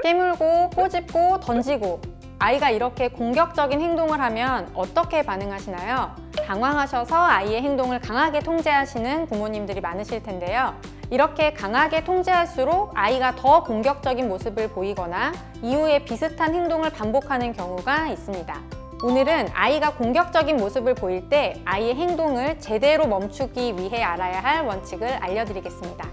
깨물고, 꼬집고, 던지고. 아이가 이렇게 공격적인 행동을 하면 어떻게 반응하시나요? 당황하셔서 아이의 행동을 강하게 통제하시는 부모님들이 많으실 텐데요. 이렇게 강하게 통제할수록 아이가 더 공격적인 모습을 보이거나 이후에 비슷한 행동을 반복하는 경우가 있습니다. 오늘은 아이가 공격적인 모습을 보일 때 아이의 행동을 제대로 멈추기 위해 알아야 할 원칙을 알려드리겠습니다.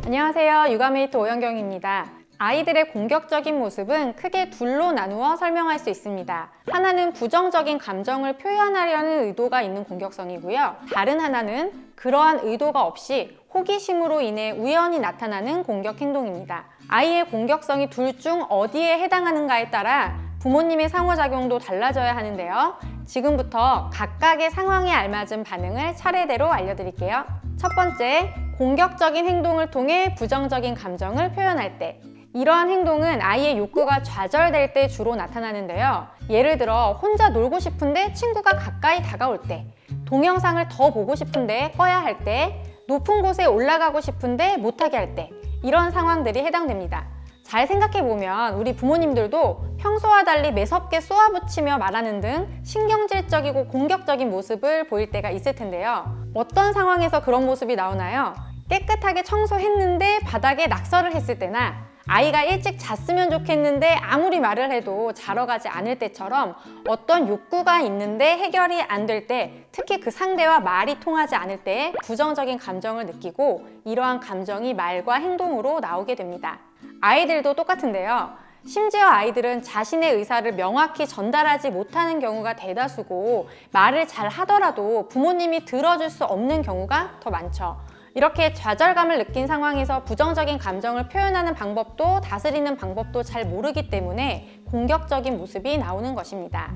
안녕하세요. 육아메이트 오연경입니다. 아이들의 공격적인 모습은 크게 둘로 나누어 설명할 수 있습니다. 하나는 부정적인 감정을 표현하려는 의도가 있는 공격성이고요. 다른 하나는 그러한 의도가 없이 호기심으로 인해 우연히 나타나는 공격 행동입니다. 아이의 공격성이 둘 중 어디에 해당하는가에 따라 부모님의 상호작용도 달라져야 하는데요. 지금부터 각각의 상황에 알맞은 반응을 차례대로 알려드릴게요. 첫 번째, 공격적인 행동을 통해 부정적인 감정을 표현할 때. 이러한 행동은 아이의 욕구가 좌절될 때 주로 나타나는데요. 예를 들어 혼자 놀고 싶은데 친구가 가까이 다가올 때, 동영상을 더 보고 싶은데 꺼야 할 때, 높은 곳에 올라가고 싶은데 못하게 할 때, 이런 상황들이 해당됩니다. 잘 생각해보면 우리 부모님들도 평소와 달리 매섭게 쏘아붙이며 말하는 등 신경질적이고 공격적인 모습을 보일 때가 있을 텐데요. 어떤 상황에서 그런 모습이 나오나요? 깨끗하게 청소했는데 바닥에 낙서를 했을 때나 아이가 일찍 잤으면 좋겠는데 아무리 말을 해도 자러 가지 않을 때처럼 어떤 욕구가 있는데 해결이 안 될 때, 특히 그 상대와 말이 통하지 않을 때 부정적인 감정을 느끼고 이러한 감정이 말과 행동으로 나오게 됩니다. 아이들도 똑같은데요. 심지어 아이들은 자신의 의사를 명확히 전달하지 못하는 경우가 대다수고 말을 잘 하더라도 부모님이 들어줄 수 없는 경우가 더 많죠. 이렇게 좌절감을 느낀 상황에서 부정적인 감정을 표현하는 방법도 다스리는 방법도 잘 모르기 때문에 공격적인 모습이 나오는 것입니다.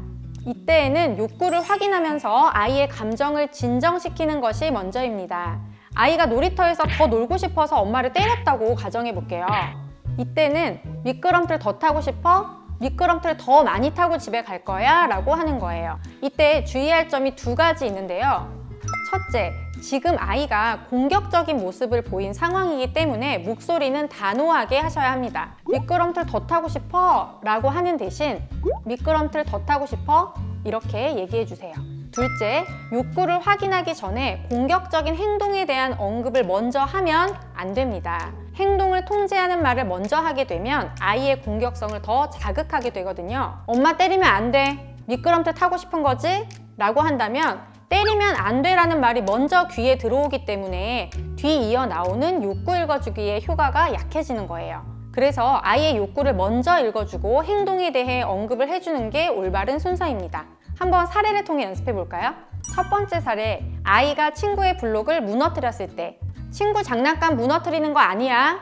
이때에는 욕구를 확인하면서 아이의 감정을 진정시키는 것이 먼저입니다. 아이가 놀이터에서 더 놀고 싶어서 엄마를 때렸다고 가정해 볼게요. 이때는 미끄럼틀 더 타고 싶어? 미끄럼틀 더 많이 타고 집에 갈 거야? 라고 하는 거예요. 이때 주의할 점이 두 가지 있는데요. 첫째, 지금 아이가 공격적인 모습을 보인 상황이기 때문에 목소리는 단호하게 하셔야 합니다. 미끄럼틀 더 타고 싶어? 라고 하는 대신 미끄럼틀 더 타고 싶어? 이렇게 얘기해 주세요. 둘째, 욕구를 확인하기 전에 공격적인 행동에 대한 언급을 먼저 하면 안 됩니다. 행동을 통제하는 말을 먼저 하게 되면 아이의 공격성을 더 자극하게 되거든요. 엄마 때리면 안 돼. 미끄럼틀 타고 싶은 거지? 라고 한다면 때리면 안 돼라는 말이 먼저 귀에 들어오기 때문에 뒤이어 나오는 욕구 읽어주기의 효과가 약해지는 거예요. 그래서 아이의 욕구를 먼저 읽어주고 행동에 대해 언급을 해주는 게 올바른 순서입니다. 한번 사례를 통해 연습해 볼까요? 첫 번째 사례, 아이가 친구의 블록을 무너뜨렸을 때, 친구 장난감 무너뜨리는 거 아니야?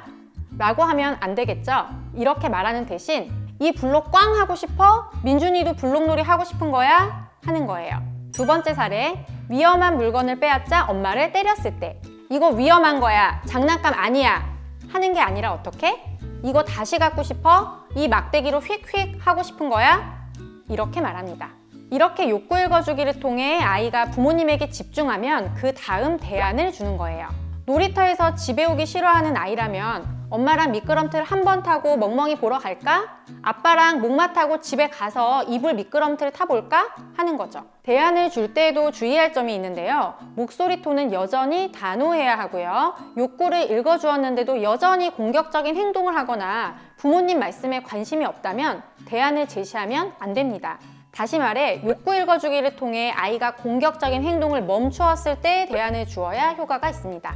라고 하면 안 되겠죠? 이렇게 말하는 대신 이 블록 꽝 하고 싶어? 민준이도 블록놀이 하고 싶은 거야? 하는 거예요. 두 번째 사례, 위험한 물건을 빼앗자 엄마를 때렸을 때, 이거 위험한 거야, 장난감 아니야 하는 게 아니라 어떻게? 이거 다시 갖고 싶어? 이 막대기로 휙휙 하고 싶은 거야? 이렇게 말합니다. 이렇게 욕구 읽어주기를 통해 아이가 부모님에게 집중하면 그 다음 대안을 주는 거예요. 놀이터에서 집에 오기 싫어하는 아이라면 엄마랑 미끄럼틀 한 번 타고 멍멍이 보러 갈까? 아빠랑 목마 타고 집에 가서 이불 미끄럼틀 타볼까? 하는 거죠. 대안을 줄 때에도 주의할 점이 있는데요. 목소리 톤은 여전히 단호해야 하고요. 욕구를 읽어주었는데도 여전히 공격적인 행동을 하거나 부모님 말씀에 관심이 없다면 대안을 제시하면 안 됩니다. 다시 말해, 욕구 읽어주기를 통해 아이가 공격적인 행동을 멈추었을 때 대안을 주어야 효과가 있습니다.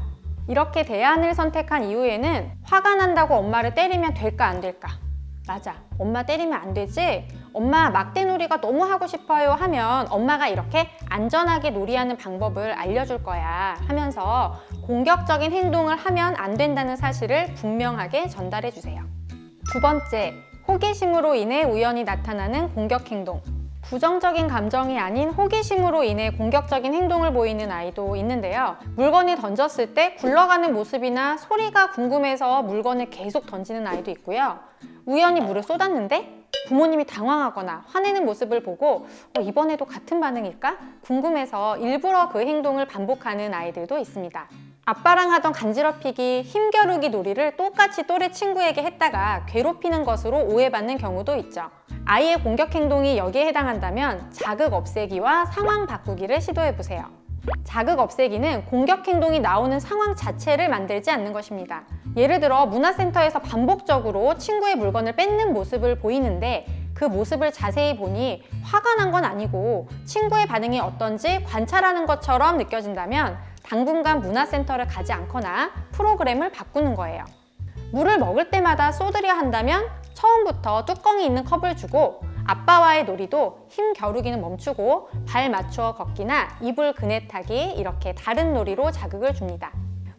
이렇게 대안을 선택한 이후에는 화가 난다고 엄마를 때리면 될까 안 될까? 맞아, 엄마 때리면 안 되지? 엄마 막대놀이가 너무 하고 싶어요 하면 엄마가 이렇게 안전하게 놀이하는 방법을 알려줄 거야 하면서 공격적인 행동을 하면 안 된다는 사실을 분명하게 전달해 주세요. 두 번째, 호기심으로 인해 우연히 나타나는 공격 행동. 부정적인 감정이 아닌 호기심으로 인해 공격적인 행동을 보이는 아이도 있는데요. 물건을 던졌을 때 굴러가는 모습이나 소리가 궁금해서 물건을 계속 던지는 아이도 있고요. 우연히 물을 쏟았는데 부모님이 당황하거나 화내는 모습을 보고 이번에도 같은 반응일까? 궁금해서 일부러 그 행동을 반복하는 아이들도 있습니다. 아빠랑 하던 간지럽히기, 힘겨루기 놀이를 똑같이 또래 친구에게 했다가 괴롭히는 것으로 오해받는 경우도 있죠. 아이의 공격 행동이 여기에 해당한다면 자극 없애기와 상황 바꾸기를 시도해보세요. 자극 없애기는 공격 행동이 나오는 상황 자체를 만들지 않는 것입니다. 예를 들어 문화센터에서 반복적으로 친구의 물건을 뺏는 모습을 보이는데 그 모습을 자세히 보니 화가 난 건 아니고 친구의 반응이 어떤지 관찰하는 것처럼 느껴진다면 당분간 문화센터를 가지 않거나 프로그램을 바꾸는 거예요. 물을 먹을 때마다 쏟으려 한다면 처음부터 뚜껑이 있는 컵을 주고 아빠와의 놀이도 힘 겨루기는 멈추고 발 맞추어 걷기나 이불 그네 타기 이렇게 다른 놀이로 자극을 줍니다.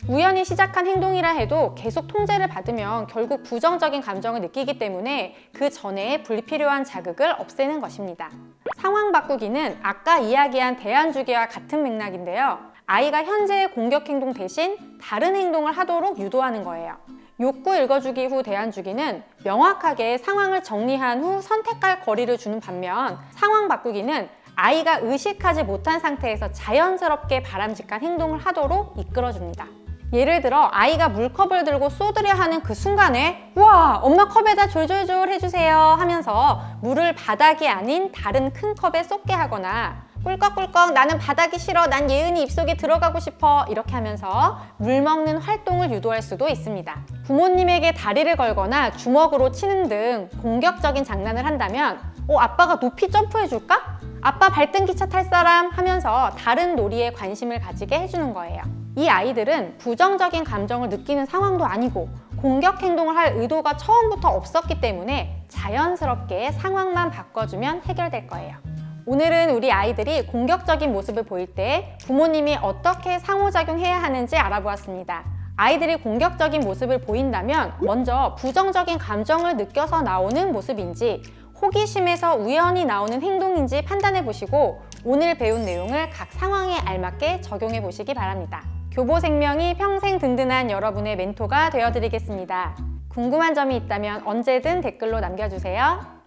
우연히 시작한 행동이라 해도 계속 통제를 받으면 결국 부정적인 감정을 느끼기 때문에 그 전에 불필요한 자극을 없애는 것입니다. 상황 바꾸기는 아까 이야기한 대안주기와 같은 맥락인데요. 아이가 현재의 공격 행동 대신 다른 행동을 하도록 유도하는 거예요. 욕구 읽어주기 후 대안주기는 명확하게 상황을 정리한 후 선택할 거리를 주는 반면 상황 바꾸기는 아이가 의식하지 못한 상태에서 자연스럽게 바람직한 행동을 하도록 이끌어줍니다. 예를 들어 아이가 물컵을 들고 쏟으려 하는 그 순간에 우와 엄마 컵에다 졸졸졸 해주세요 하면서 물을 바닥이 아닌 다른 큰 컵에 쏟게 하거나 꿀꺽꿀꺽 나는 바닥이 싫어 난 예은이 입속에 들어가고 싶어 이렇게 하면서 물 먹는 활동을 유도할 수도 있습니다. 부모님에게 다리를 걸거나 주먹으로 치는 등 공격적인 장난을 한다면 아빠가 높이 점프해 줄까? 아빠 발등기차 탈 사람 하면서 다른 놀이에 관심을 가지게 해주는 거예요. 이 아이들은 부정적인 감정을 느끼는 상황도 아니고 공격 행동을 할 의도가 처음부터 없었기 때문에 자연스럽게 상황만 바꿔주면 해결될 거예요. 오늘은 우리 아이들이 공격적인 모습을 보일 때 부모님이 어떻게 상호작용해야 하는지 알아보았습니다. 아이들이 공격적인 모습을 보인다면 먼저 부정적인 감정을 느껴서 나오는 모습인지 호기심에서 우연히 나오는 행동인지 판단해 보시고 오늘 배운 내용을 각 상황에 알맞게 적용해 보시기 바랍니다. 교보생명이 평생 든든한 여러분의 멘토가 되어드리겠습니다. 궁금한 점이 있다면 언제든 댓글로 남겨주세요.